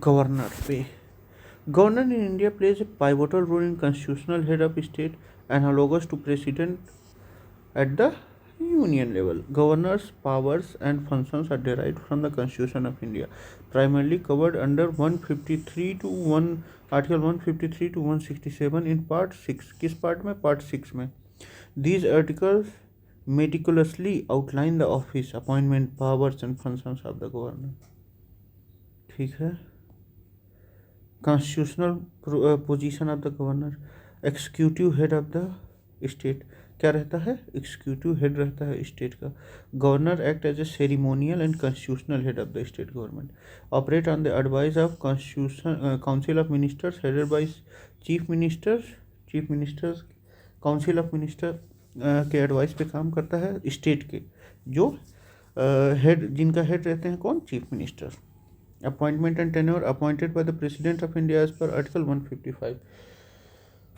Governor pay. Governor in India plays a pivotal role in constitutional head of state, analogous to president at the union level. Governors' powers and functions are derived from the Constitution of India, primarily covered under 153 to 1 Article 153 to 167 in Part 6. किस part में? Part 6 में. These articles meticulously outline the office, appointment, powers and functions of the governor. ठीक है. Constitutional position of the governor. Executive head of the state. क्या रहता है? Executive head रहता है स्टेट का. Governor act as a ceremonial and constitutional head of the state government. Operate on the advice of constitution council of ministers headed by chief ministers council of minister के advice पे काम करता है state के, जो head जिनका head रहते हैं कौन? Chief minister. Appointment and tenure appointed by the president of India as per article 155.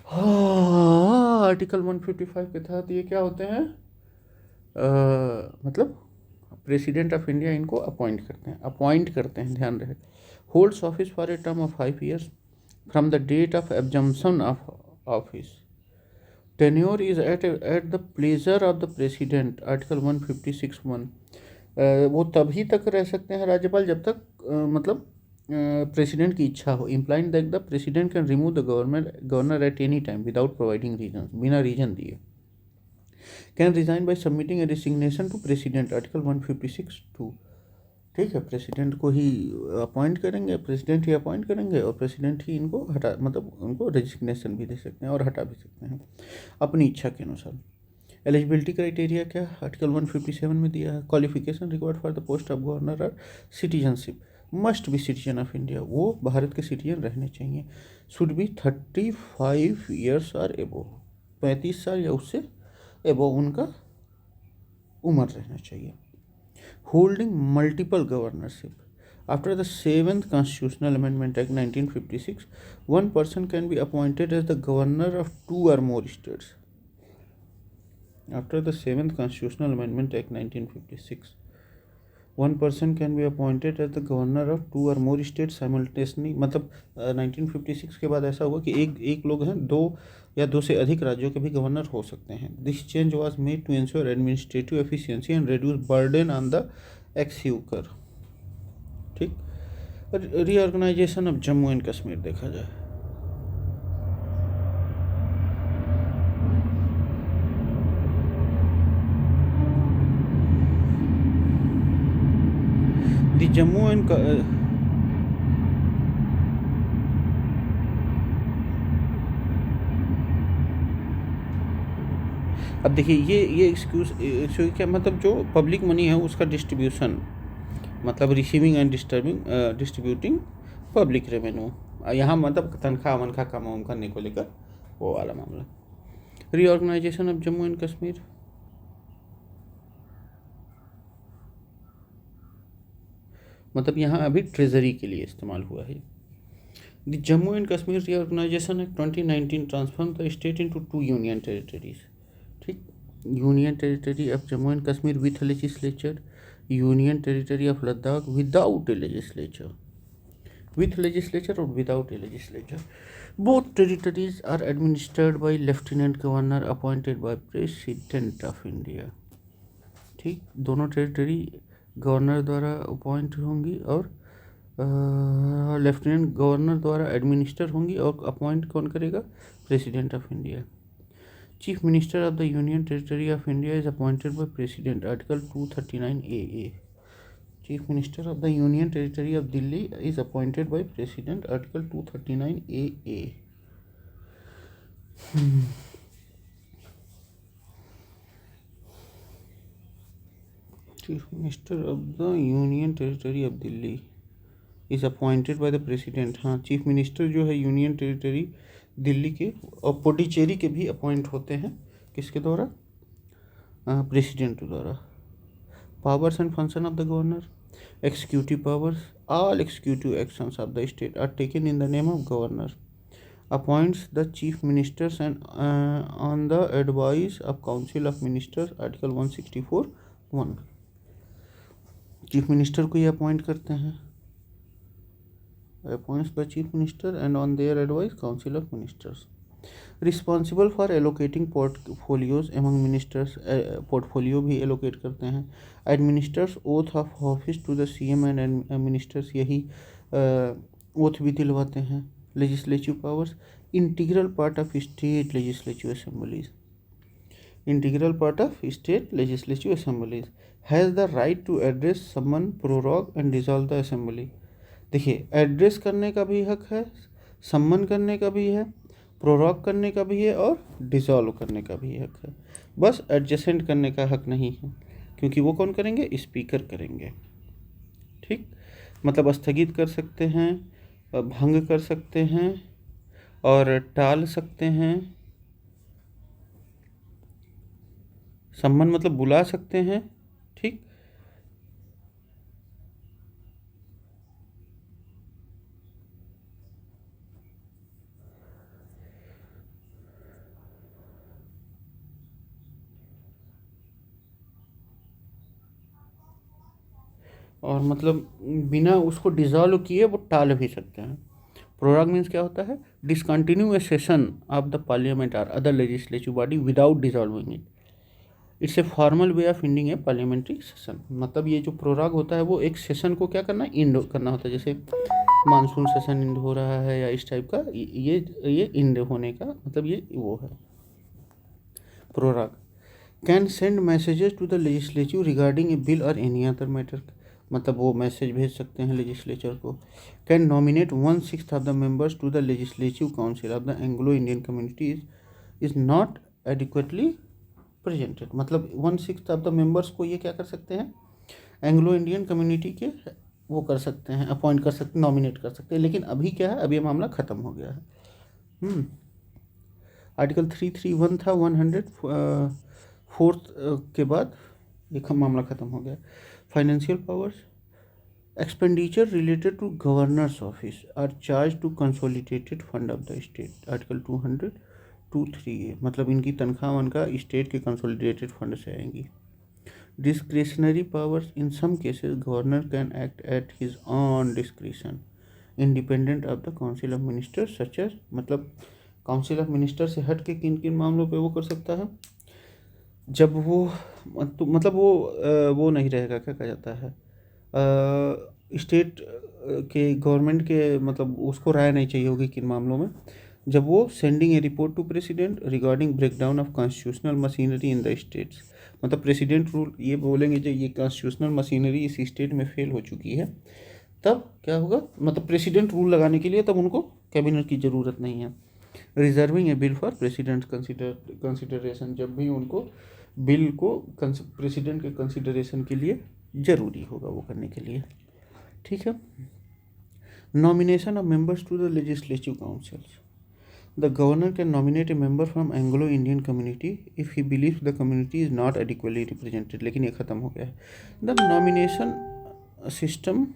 हाँ, आर्टिकल 155 के तहत ये क्या होते हैं? मतलब प्रेसिडेंट ऑफ इंडिया इनको अपॉइंट करते हैं, ध्यान रहे. Holds office for a term of 5 years from the date of assumption of office. Tenure is at the pleasure of the president. Article 156(1). वो तभी तक रह सकते हैं राज्यपाल जब तक मतलब प्रेसिडेंट की इच्छा हो. Implying that the president can remove the governor at any time without providing reason. बिना रीजन दिए. Can resign by submitting a resignation to president. Article 156(2). ठीक है, प्रेसिडेंट को ही अपॉइंट करेंगे, प्रेसिडेंट ही अपॉइंट करेंगे और प्रेसिडेंट ही इनको हटा मतलब उनको रेजिग्नेशन भी दे सकते हैं और हटा भी सकते हैं अपनी इच्छा के अनुसार. एलिजिबिलिटी क्राइटेरिया क्या? आर्टिकल 157 में दिया है. Qualification required for the post of governor और citizenship. Must be citizen of India. वो भारत के सिटीजन रहने चाहिए. शुड बी 35 years और एबो. 35 साल या उससे एबो उनका उम्र रहना चाहिए. Holding multiple governorship. After the 7th Constitutional Amendment Act 1956, one person can be appointed as the governor of 2 or more states. After the 7th Constitutional Amendment Act 1956, one person can be appointed as the governor of 2 or more states simultaneously. मतलब 1956 के बाद ऐसा हुआ कि एक लोग हैं, 2 या 2 से अधिक राज्यों के भी गवर्नर हो सकते हैं. This change was made to ensure administrative efficiency and reduce burden on the executive. ठीक. Reorganization of Jammu and Kashmir देखा जाए. द जम्मू एंड अब देखिए ये एक्सक्यूज क्या मतलब, जो पब्लिक मनी है उसका डिस्ट्रीब्यूशन मतलब receiving end distributing public revenue. यहाँ मतलब तनख्वाह वनख्वाह काम करने को लेकर वो वाला मामला. Reorganization of Jammu and Kashmir. मतलब यहाँ अभी ट्रेजरी के लिए इस्तेमाल हुआ है. The Jammu and Kashmir reorganization act 2019 transform the state into 2 union territories. ठीक. Union territory of Jammu and Kashmir with legislature. Union territory of Ladakh without a legislature. With legislature और without a legislature. Both territories are administered by lieutenant governor appointed by president of India. ठीक. दोनों territory governor द्वारा appoint होंगी और lieutenant governor द्वारा administer होंगी और appoint कौन करेगा? President of India. Chief minister of the union territory of India is appointed by president. Article 239 AA. Chief minister of the union territory of Delhi is appointed by president. Article 239 AA. Chief minister of the union territory of Delhi is appointed by the president. हाँ, chief minister जो है union territory Delhi के और पुडुचेरी के भी appoint होते हैं. किसके द्वारा? प्रेसिडेंट द्वारा. Powers and function of the governor. Executive powers. All executive actions of the state are taken in the name of governor. Appoints the chief ministers and on the advice of council of ministers. Article 164(1). Chief minister को ये appoint करते हैं appoints the chief minister and on their advice council of ministers responsible for allocating portfolios among ministers. portfolio भी allocate करते हैं. administers oath of office to the CM and ministers यही oath भी दिलवाते हैं. legislative powers integral part of state legislative assemblies. integral part of state legislative assemblies has the right to address someone prorogue and dissolve the assembly. देखिए address करने का भी हक है, सम्मन करने का भी है, प्रोरॉग करने का भी है और डिसॉल्व करने का भी हक है. बस एडजसेंट करने का हक नहीं है, क्योंकि वो कौन करेंगे? स्पीकर करेंगे. ठीक, मतलब स्थगित कर सकते हैं, भंग कर सकते हैं और टाल सकते हैं. सम्मन मतलब बुला सकते हैं. ठीक, और मतलब बिना उसको डिसॉल्व किए वो टाल भी सकते हैं. प्रोरॉग मीन्स क्या होता है? Discontinue a session of the parliament और other legislative body without dissolving it. It's a formal way of ending a parliamentary session. मतलब ये जो प्रोरॉग होता है वो एक सेशन को क्या करना, इंड करना होता है. जैसे मानसून सेशन इंड हो रहा है या इस टाइप का, ये इंड होने का मतलब ये वो है prorogue. Can send messages to the legislative regarding a bill और एनी अदर मैटर. मतलब वो मैसेज भेज सकते हैं लेजिस्लेचर को. Can nominate 1/6 of the members to the legislative council of the Anglo Indian community is not adequately presented. मतलब 1/6 of the members को ये क्या कर सकते हैं? एंग्लो इंडियन कम्युनिटी के वो कर सकते हैं, अपॉइंट कर सकते, नॉमिनेट कर सकते हैं. लेकिन अभी क्या है, अभी ये मामला ख़त्म हो गया है. आर्टिकल 331 था 104 के बाद ये मामला ख़त्म हो गया. Financial powers expenditure related to governor's office are charge to consolidated fund of the state. Article 203 मतलब इनकी तनख्वाह वनका स्टेट के कंसोलिडेटेड फंड से आएंगी. Discretionary powers in some cases governor can act at his own discretion independent of the council of minister such as. मतलब council of minister से हट के किन किन मामलों पे वो कर सकता है? जब वो तो मतलब वो नहीं रहेगा, क्या कहा जाता है, स्टेट के गवर्नमेंट के मतलब उसको राय नहीं चाहिए होगी किन मामलों में. जब वो sending a report to president regarding breakdown of constitutional machinery in the states. मतलब प्रेसिडेंट रूल ये बोलेंगे जो ये कॉन्स्टिट्यूशनल मशीनरी इस स्टेट में फेल हो चुकी है, तब क्या होगा? मतलब प्रेसिडेंट रूल लगाने के लिए तब उनको कैबिनेट की ज़रूरत नहीं है. Reserving A bill for president consideration. जब भी उनको बिल को प्रेसिडेंट के कंसिडरेशन के लिए ज़रूरी होगा वो करने के लिए. ठीक है. Nomination of members to the legislative councils. The governor can nominate a member from Anglo Indian community if he believes the community is not adequately represented. लेकिन ये ख़त्म हो गया है. The nomination system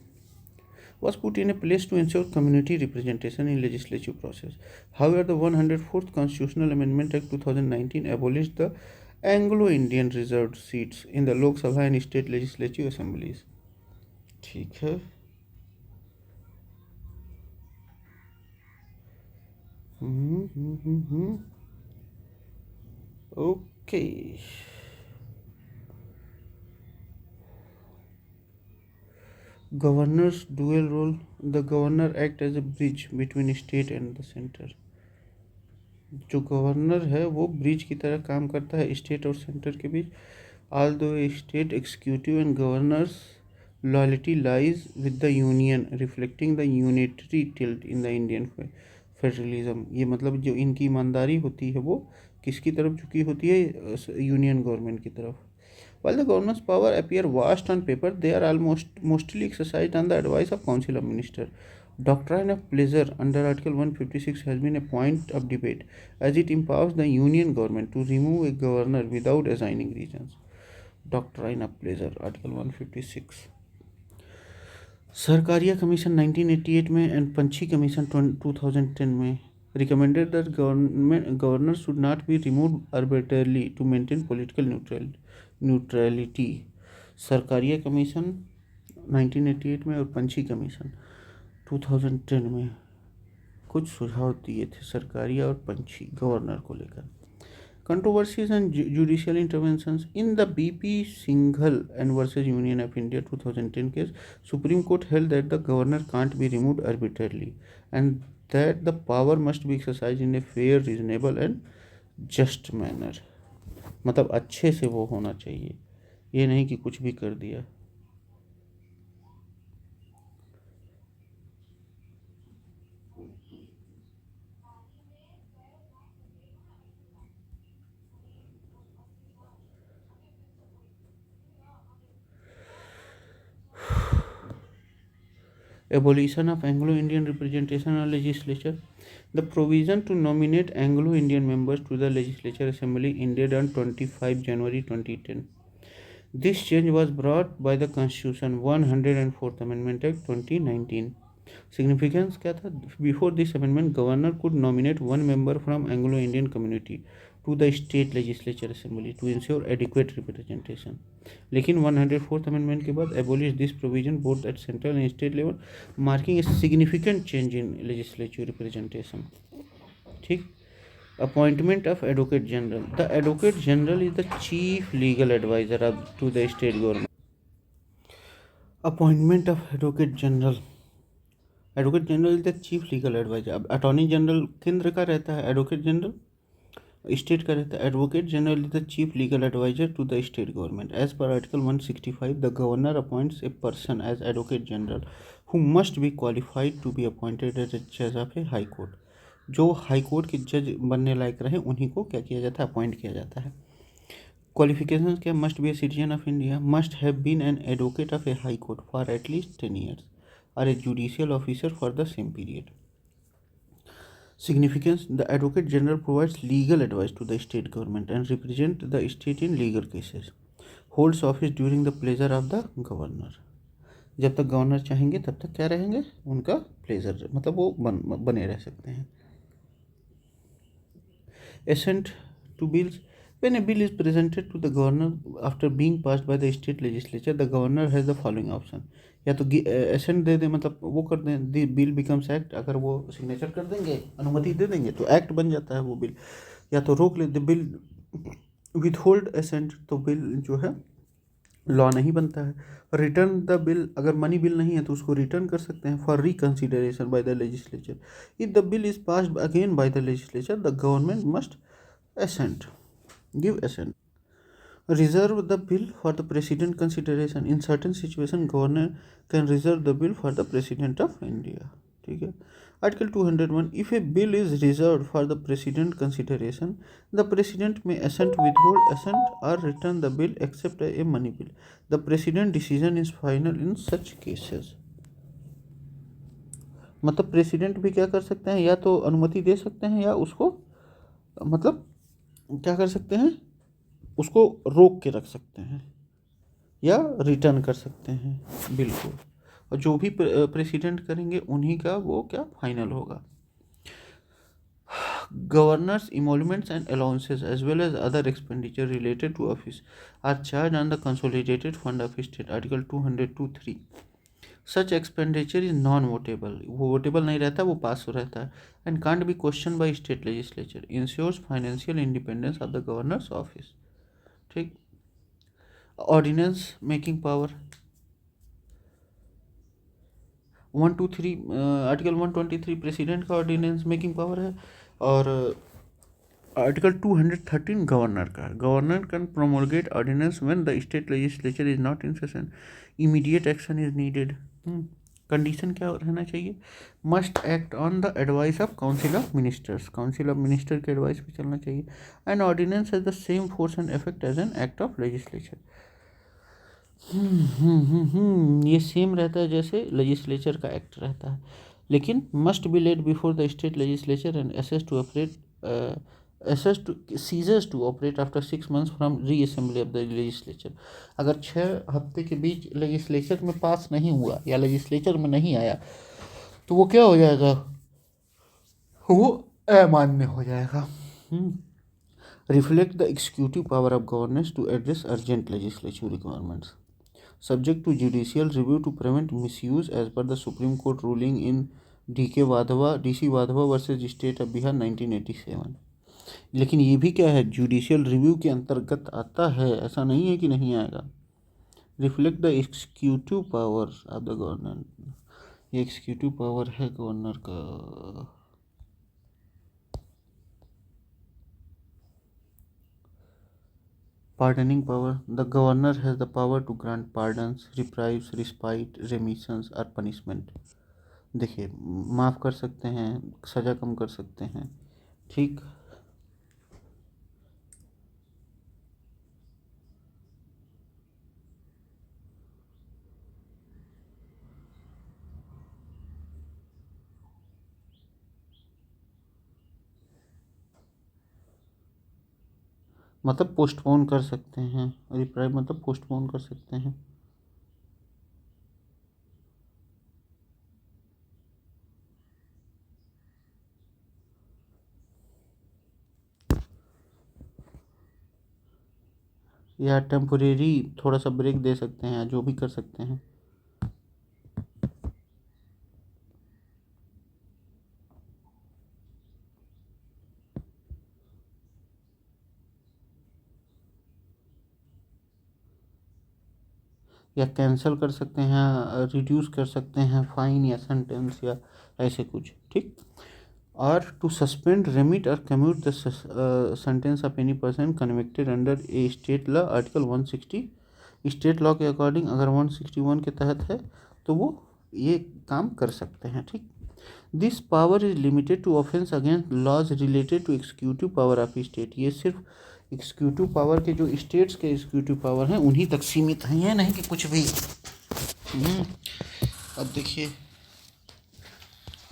was put in a place to ensure community representation in legislative process. However, the 104th Constitutional Amendment Act 2019 abolished the Anglo-Indian reserved seats in the Lok Sabha and state legislative assemblies. ठीक है. Okay. Governor's dual role. The governor act as a bridge between state and the center. जो governor है वो bridge की तरह काम करता है स्टेट और सेंटर के बीच. Although state executive and governor's loyalty lies with the union, reflecting the unitary tilt in the Indian federalism. ये मतलब जो इनकी ईमानदारी होती है वो किसकी तरफ झुकी होती है? यूनियन गवर्नमेंट की तरफ. While the government's power appear vast on paper, they are mostly exercised on the advice of Council of Ministers. Doctrine of pleasure under Article 156 has been a point of debate, as it empowers the Union government to remove a governor without assigning regions. Doctrine of pleasure, Article 156. Sarkaria commission 1988 में and पंछी commission 2010 में recommended that governors should not be removed arbitrarily to maintain political neutrality. Sarkaria commission 1988 में और पंछी commission 2010 में कुछ सुझाव दिए थे सरकारी और पंछी गवर्नर को लेकर. Controversies and judicial interventions in the BP Singhal and versus Union of India 2010 case, Supreme Court held that the governor can't be removed arbitrarily and that the power must be exercised in a fair, reasonable and just manner. मतलब अच्छे से वो होना चाहिए, ये नहीं कि कुछ भी कर दिया. Abolition of Anglo-Indian representation in legislature. The provision to nominate Anglo-Indian members to the Legislature Assembly ended on 25 January 2010. This change was brought by the Constitution 104th Amendment Act 2019. Significance क्या था? Before this amendment, governor could nominate one member from Anglo-Indian community to the state legislature assembly to ensure adequate representation. लेकिन 104th amendment के बाद abolish this provision both at central and state level, marking a significant change in legislative representation. ठीक. Appointment of Advocate General. The Advocate General is the chief legal advisor to the state government. Appointment of Advocate General. Advocate General is the chief legal advisor. अब Attorney General केंद्र का रहता है, Advocate General state का रहता है. Advocate general is the chief legal adviser to the state government. As per article 165 the governor appoints a person as advocate general who must be qualified to be appointed as a जज of a high court. जो high court के जज बनने लायक रहे उन्हीं को क्या किया जाता है, अपॉइंट किया जाता है. क्वालिफिकेशन क्या? Must be a citizen of India, must have been an advocate of a high court for at least 10 years और a judicial officer for the same period. Significance: the Advocate General provides legal advice to the state government and represents the state in legal cases. Holds office during the pleasure of the governor. जब तक governor चाहेंगे तब तक क्या रहेंगे, उनका pleasure, मतलब वो बने रह सकते हैं. Assent to bills. When a bill is presented to the governor after being passed by the state legislature, the governor has the following option. या तो एसेंट दे दें, मतलब वो कर दें, दी बिल बिकम्स एक्ट. अगर वो सिग्नेचर कर देंगे, अनुमति दे देंगे तो एक्ट बन जाता है वो बिल. या तो रोक ले the bill, withhold assent तो बिल जो है लॉ नहीं बनता है. रिटर्न द बिल, अगर मनी बिल नहीं है तो उसको रिटर्न कर सकते हैं for reconsideration by the legislature. If the bill is passed again by the legislature the government must assent, give assent. Reserve the bill for the president consideration. In certain situations, governor can reserve the bill for the president of India. ठीक है. Article 201. If a bill is reserved for the president consideration, the president may assent, withhold assent, or return the bill except a money bill. The president decision is final in such cases. मतलब president भी क्या कर सकते हैं, या तो अनुमति दे सकते हैं या उसको मतलब क्या कर सकते हैं, उसको रोक के रख सकते हैं या रिटर्न कर सकते हैं बिल को. और जो भी प्रेसिडेंट करेंगे उन्हीं का वो क्या फाइनल होगा. Governors emoluments and allowances as well as other expenditure related to office are charged on the consolidated fund of state. Article 202(3). Such expenditure is non-votable. वो वोटेबल नहीं रहता, वो पास हो रहता है. And can't be questioned by state legislature. Ensures financial independence of the governor's office. ठीक. Ordinance making power. 123 article 123 president का ordinance making power है. और आर्टिकल 213 गवर्नर का. Governor can promulgate ordinance when the state legislature is not in session. Immediate action is needed. Condition क्या रहना चाहिए? Must act on the advice of council of ministers. Council of minister के advice पे चलना चाहिए. And ordinance has the same force and effect as an act of legislature. ये same रहता है जैसे लेजिस्लेचर का एक्ट रहता है, लेकिन must be laid before the state legislature and सीजर्स to operate after 6 months from reassembly of the legislature. अगर 6 हफ्ते के बीच लेजिस्लेचर में पास नहीं हुआ या लेजिस्लेचर में नहीं आया तो वो क्या हो जाएगा, वो अमान्य हो जाएगा. Reflect the executive power of governors to address urgent legislative requirements. subject to judicial review to prevent misuse as per the Supreme Court ruling in DC Wadhwa versus state of Bihar 1987। लेकिन ये भी क्या है, जुडिशियल रिव्यू के अंतर्गत आता है, ऐसा नहीं है कि नहीं आएगा। Reflect the executive power of the governor, ये एग्जीक्यूटिव पावर है गवर्नर का। Pardoning power, the governor has the power to grant pardons, reprieves, respite, remissions और punishment। देखिए, माफ़ कर सकते हैं, सज़ा कम कर सकते हैं, ठीक। मतलब पोस्टपोन कर सकते हैं, रिप्राइव मतलब पोस्टपोन कर सकते हैं। या टेम्पोरेरी थोड़ा सा ब्रेक दे सकते हैं, या जो भी कर सकते हैं। या कैंसिल कर सकते हैं, रिड्यूस कर सकते हैं फाइन या सेंटेंस या ऐसे कुछ, ठीक। और टू सस्पेंड, रेमिट और commute the sentence of any person convicted under A state law article 160। State law के अकॉर्डिंग अगर 161 के तहत है तो वो ये काम कर सकते हैं, ठीक। This power is limited to offence against laws related to executive power of state. ये सिर्फ एग्जीक्यूटिव पावर के, जो स्टेट्स के एग्जीक्यूटिव पावर हैं उन्हीं तक सीमित हैं, ये नहीं कि कुछ भी। अब देखिए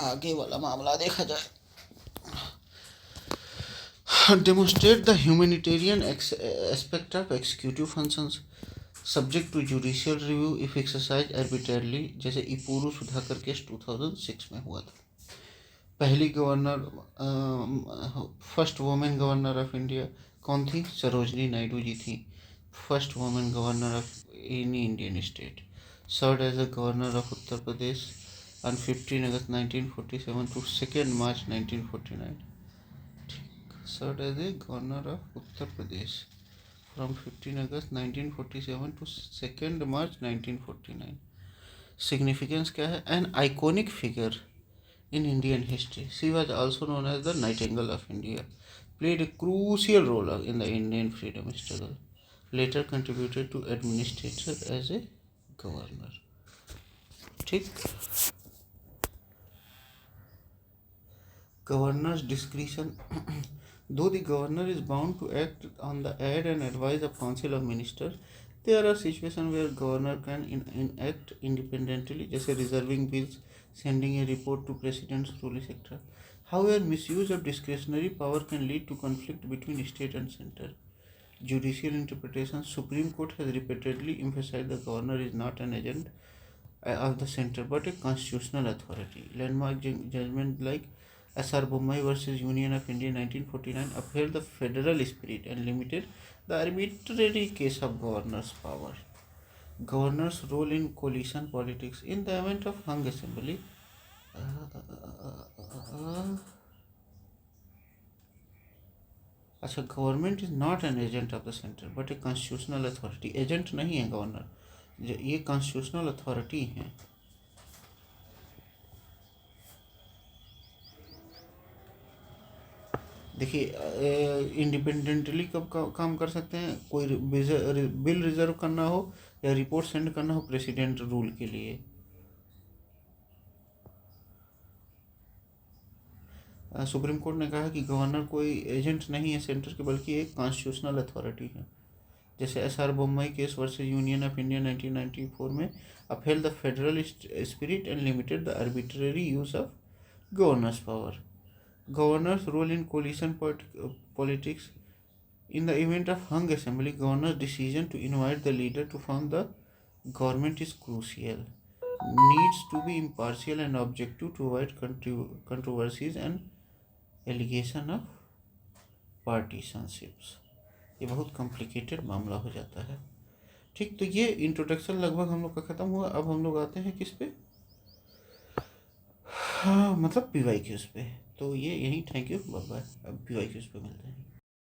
आगे वाला मामला देखा जाए। Demonstrate the humanitarian aspect of executive functions subject to judicial review if exercise arbitrarily, जैसे इपूरू सुधाकर केस 2006 में हुआ था। पहली governor, first women governor of India कौन थी? सरोजनी नायडू जी थी, first women governor of any Indian state. Serve as a governor of Uttar Pradesh on 15 August 1947 to 2nd March 1949. Served as a governor of Uttar Pradesh from 15 August 1947 to 2nd March 1949. Significance क्या है? An iconic figure in Indian history. She was also known as the Nightingale of India. Played a crucial role in the Indian freedom struggle. Later contributed to administrator as a governor. ठीक। Governor's discretion. Though the governor is bound to act on the ad and advise of council of ministers, there are situations where governor can act independently, जैसे reserving bills, sending a report to president's rule, etc. However, misuse of discretionary power can lead to conflict between state and center. Judicial interpretation. Supreme Court has repeatedly emphasized the governor is not an agent of the center but a constitutional authority. Landmark judgment like S.R. Bommai versus Union of India 1949 upheld the federal spirit and limited the arbitrary case of governor's power. Governor's role in coalition politics. In the event of hung assembly, अच्छा, government is not an agent of the centre but a constitutional authority. Agent नहीं है governor, ये constitutional authority हैं। देखिए, independently कब काम कर सकते हैं? कोई बिल रिजर्व करना हो या रिपोर्ट सेंड करना हो प्रेसिडेंट रूल के लिए। सुप्रीम कोर्ट ने कहा कि गवर्नर कोई एजेंट नहीं है सेंटर के, बल्कि एक कॉन्स्टिट्यूशनल अथॉरिटी है। जैसे SR. Bommai case versus union of India 1994 में upheld the federal spirit and limited the arbitrary use of governors power. Governor's role in coalition politics. In the event of hung assembly, governor's decision to invite the leader to form the government is crucial. Needs to be impartial and objective to avoid controversies and allegation of partisans. ये बहुत complicated मामला हो जाता है, ठीक, तो ये introduction लगभग हम लोग का ख़त्म हुआ। अब हम लोग आते हैं किस पे, हाँ मतलब पी वाई क्यूज़ पे। तो ये यही, थैंक यू, बाय बाय। अब पी वाई क्यूज़ पे मिलते हैं।